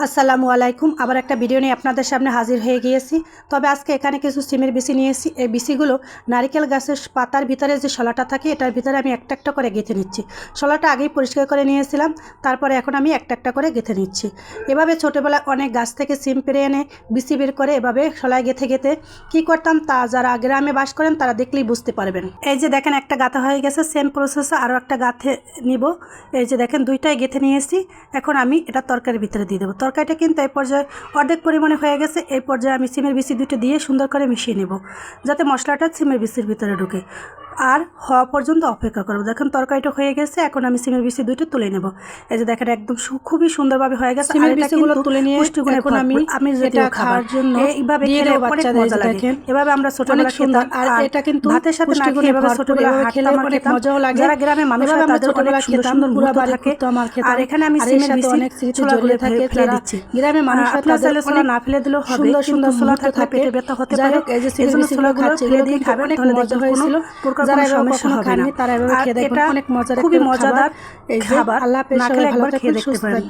আসসালামু আলাইকুম। আবার একটা ভিডিও নিয়ে আপনাদের সামনে হাজির হয়ে গিয়েছি। তবে আজকে এখানে কিছু সিমের বিচি নিয়েছি। এই বিচিগুলো নারিকেল গাছের পাতার ভিতরে যে শলাটা থাকে এটার ভিতরে আমি একটা একটা করে গেঁথে নিচ্ছি। শলাটা আগেই পরিষ্কার করে নিয়েছিলাম, তারপরে এখন আমি একটা একটা করে গেঁথে নিচ্ছি। এভাবে ছোটোবেলায় অনেক গাছ থেকে সিম পেড়ে এনে বিচি বের করে এভাবে শলায় গেঁথে গেঁথে কী করতাম তা যারা গ্রামে বাস করেন তারা দেখলেই বুঝতে পারবেন। এই যে দেখেন একটা গাঁথা হয়ে গেছে, সেম প্রসেসে আরও একটা গাঁথে নিব। এই যে দেখেন দুইটাই গেঁথে নিয়েছি। এখন আমি এটা তরকারির ভিতরে দিয়ে দেবো। তরকারিটা কিন্তু এই পর্যায়ে অর্ধেক পরিমাণে হয়ে গেছে। এই পর্যায়ে আমি সিমের বিচি দুটো দিয়ে সুন্দর করে মিশিয়ে নেব, যাতে মশলাটা সিমের বিচির ভিতরে ঢুকে। আর হওয়া পর্যন্ত অপেক্ষা করব। দেখেন তরকারিটা হয়ে গেছে, এখন আমি সিমের বিচি দুটো তুলে নেব। এই যে দেখেন একদম খুবই সুন্দরভাবে হয়ে গেছে। সিমের বিচিগুলো তুলে নিয়ে এখন আমি যেটা খাওয়ার জন্য এইভাবে খেলে অনেক মজা লাগে। এভাবে আমরা ছোটবেলা খেতাম, আর এটা কিন্তু ভাতের সাথে না খেয়ে এভাবে ছোটবেলা খেলে অনেক মজাও লাগে। যারা গ্রামে মানুষ আমরা ছোটবেলা খেতাম, পুরো বাড়ি খেতো আমার খেতাম। আর এখানে আমি সিমের বিচি অনেক স্মৃতি জড়িয়ে থাকে ফেলে দিচ্ছি। গ্রামে মানুষ তাদের ছোলা না ফেলে দিলেও হবে, সুন্দর সুন্দর ছোলা থাকলে পেটে ব্যথা হতে পারে। এই যে সিমের বিচিগুলো ফেলে দিয়ে খাবেন, তাহলে মজা হয়েছিল। যারা সমস্যা হবে না তারা এভাবে খেয়ে দেখবেন, অনেক মজার, খুবই মজাদার এই খাবার। আল্লাহ পেশা একবার খেয়ে দেখতে পারেন।